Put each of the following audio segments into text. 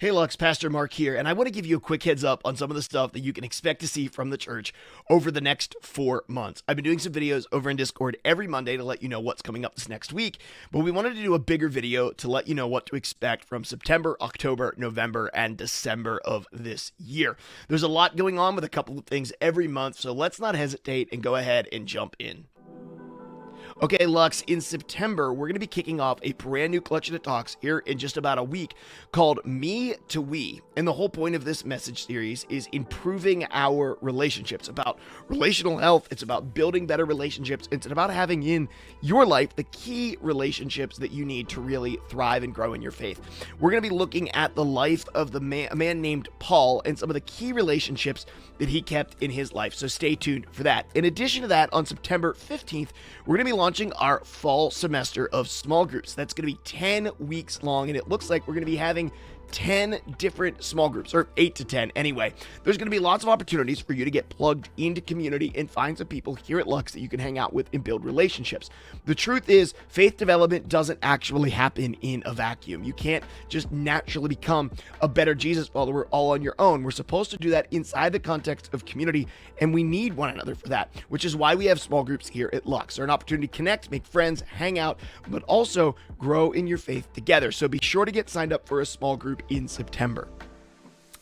Hey Lux, Pastor Mark here, and I want to give you a quick heads up on some of the stuff that you can expect to see from the church over the next 4 months. I've been doing some videos over in Discord every Monday to let you know what's coming up this next week, but we wanted to do a bigger video to let you know what to expect from September, October, November, and December of this year. There's a lot going on with a couple of things every month, so let's not hesitate and go ahead and jump in. Okay, Lux, in September, we're going to be kicking off a brand new collection of talks here in just about a week called Me to We. And the whole point of this message series is improving our relationships. About relational health, it's about building better relationships. It's about having in your life the key relationships that you need to really thrive and grow in your faith. We're going to be looking at the life of a man named Paul and some of the key relationships that he kept in his life. So stay tuned for that. In addition to that, on September 15th, we're going to be launching our fall semester of small groups. That's going to be 10 weeks long, and it looks like we're going to be having 10 different small groups, or 8 to 10 anyway. There's going to be lots of opportunities for you to get plugged into community and find some people here at Lux that you can hang out with and build relationships. The truth is, faith development doesn't actually happen in a vacuum. You can't just naturally become a better Jesus follower all on your own. We're supposed to do that inside the context of community, and we need one another for that, which is why we have small groups here at Lux. They're an opportunity to connect, make friends, hang out, but also grow in your faith together. So be sure to get signed up for a small group in September.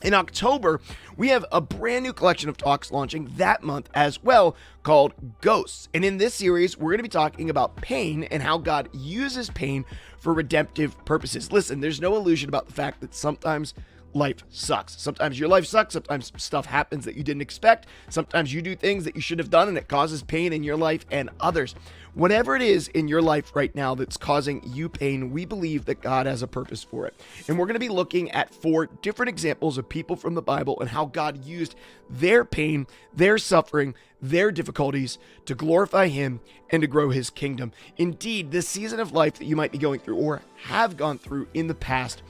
In October, we have a brand new collection of talks launching that month as well called Ghosts. And in this series, we're going to be talking about pain and how God uses pain for redemptive purposes. Listen, there's no illusion about the fact that sometimes life sucks. Sometimes your life sucks. Sometimes stuff happens that you didn't expect. Sometimes you do things that you should have done and it causes pain in your life and others. Whatever it is in your life right now that's causing you pain, we believe that God has a purpose for it. And we're going to be looking at 4 different examples of people from the Bible and how God used their pain, their suffering, their difficulties to glorify Him and to grow His kingdom. Indeed, this season of life that you might be going through or have gone through in the past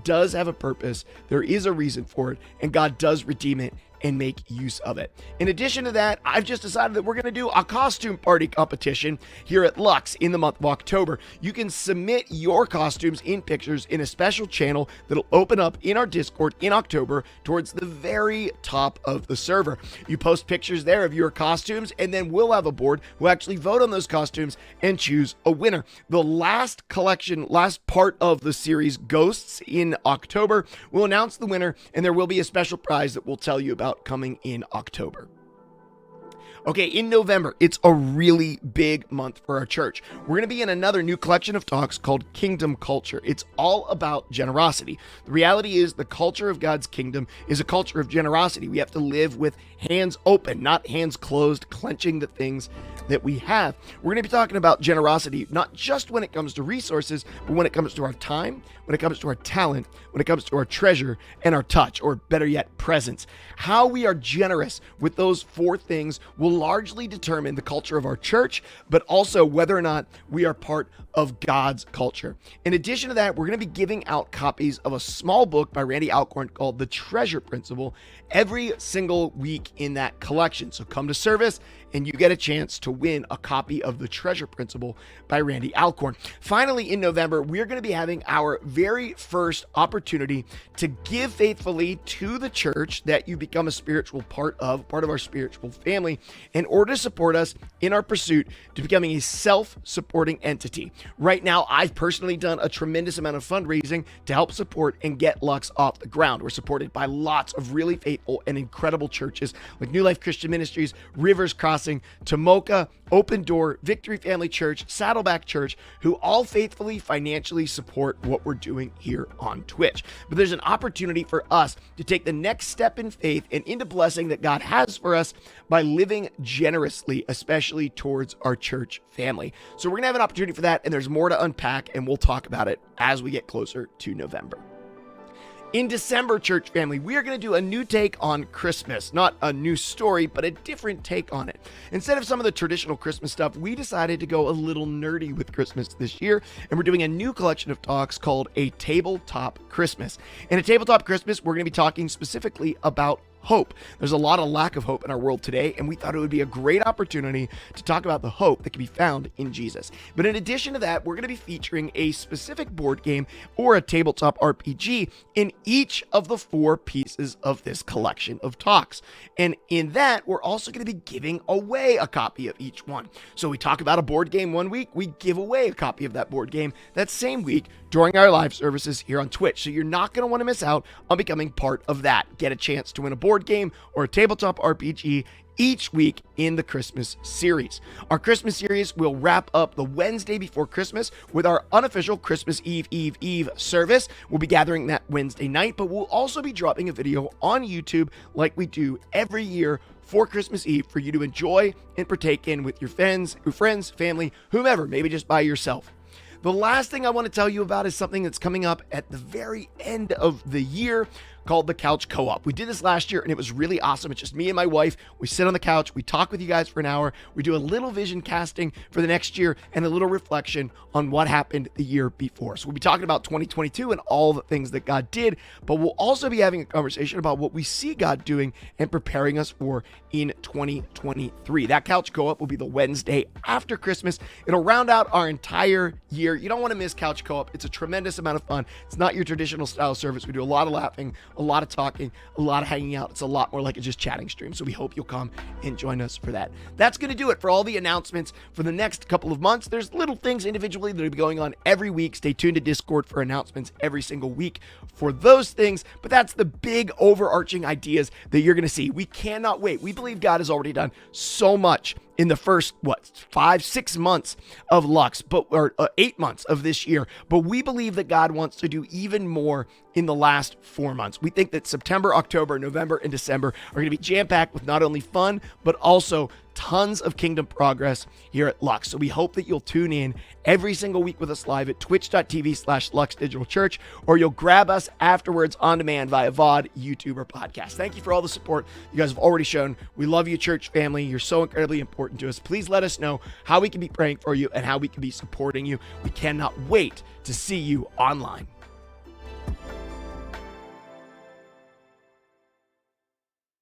does have a purpose. There is a reason for it, and God does redeem it and make use of it. In addition to that, I've just decided that we're going to do a costume party competition here at Lux in the month of October. You can submit your costumes in pictures in a special channel that'll open up in our Discord in October towards the very top of the server. You post pictures there of your costumes, and then we'll have a board who actually vote on those costumes and choose a winner. The last part of the series, Ghosts, in October, we'll announce the winner, and there will be a special prize that we'll tell you about coming in October. Okay, in November, it's a really big month for our church. We're going to be in another new collection of talks called Kingdom Culture. It's all about generosity. The reality is the culture of God's kingdom is a culture of generosity. We have to live with hands open, not hands closed, clenching the things that we have. We're going to be talking about generosity, not just when it comes to resources, but when it comes to our time, when it comes to our talent, when it comes to our treasure and our touch, or better yet, presence. How we are generous with those 4 things will largely determine the culture of our church, but also whether or not we are part of God's culture. In addition to that, we're going to be giving out copies of a small book by Randy Alcorn called The Treasure Principle every single week in that collection. So come to service and you get a chance to win a copy of The Treasure Principle by Randy Alcorn. Finally, in November, we're going to be having our very first opportunity to give faithfully to the church that you become a spiritual part of our spiritual family, in order to support us in our pursuit to becoming a self-supporting entity. Right now, I've personally done a tremendous amount of fundraising to help support and get Lux off the ground. We're supported by lots of really faithful and incredible churches like New Life Christian Ministries, Rivers Crossing, Tomoka, Open Door, Victory Family Church, Saddleback Church, who all faithfully financially support what we're doing here on Twitch. But there's an opportunity for us to take the next step in faith and into blessing that God has for us by living generously, especially towards our church family. So we're going to have an opportunity for that, and there's more to unpack, and we'll talk about it as we get closer to November. In December, church family, we are going to do a new take on Christmas. Not a new story, but a different take on it. Instead of some of the traditional Christmas stuff, we decided to go a little nerdy with Christmas this year, and we're doing a new collection of talks called A Tabletop Christmas. In A Tabletop Christmas, we're going to be talking specifically about hope. There's a lot of lack of hope in our world today, and we thought it would be a great opportunity to talk about the hope that can be found in Jesus. But in addition to that, we're going to be featuring a specific board game or a tabletop RPG in each of the 4 pieces of this collection of talks. And in that, we're also going to be giving away a copy of each one. So we talk about a board game one week, we give away a copy of that board game that same week during our live services here on Twitch. So you're not going to want to miss out on becoming part of that. Get a chance to win a board game or a tabletop RPG each week in the Christmas series. Our Christmas series will wrap up the Wednesday before Christmas with our unofficial Christmas Eve service. We'll be gathering that Wednesday night, but we'll also be dropping a video on YouTube like we do every year for Christmas Eve for you to enjoy and partake in with your friends, family, whomever, maybe just by yourself. The last thing I want to tell you about is something that's coming up at the very end of the year called the Couch Co-op. We did this last year and it was really awesome. It's just me and my wife. We sit on the couch, we talk with you guys for an hour, we do a little vision casting for the next year and a little reflection on what happened the year before. So we'll be talking about 2022 and all the things that God did, but we'll also be having a conversation about what we see God doing and preparing us for in 2023. That Couch Co-op will be the Wednesday after Christmas. It'll round out our entire year. You don't want to miss Couch Co-op. It's a tremendous amount of fun. It's not your traditional style service. We do a lot of laughing, a lot of talking, a lot of hanging out. It's a lot more like a just chatting stream. So we hope you'll come and join us for that. That's going to do it for all the announcements for the next couple of months. There's little things individually that will be going on every week. Stay tuned to Discord for announcements every single week for those things. But that's the big overarching ideas that you're going to see. We cannot wait. We believe God has already done so much in the first, 5-6 months of Lux, or 8 months of this year. But we believe that God wants to do even more in the last 4 months. We think that September, October, November, and December are going to be jam-packed with not only fun, but also tons of kingdom progress here at Lux. So we hope that you'll tune in every single week with us live at twitch.tv/Lux Digital Church, or you'll grab us afterwards on demand via VOD, YouTube, or podcast. Thank you for all the support you guys have already shown. We love you, church family. You're so incredibly important to us. Please let us know how we can be praying for you and how we can be supporting you. We cannot wait to see you online.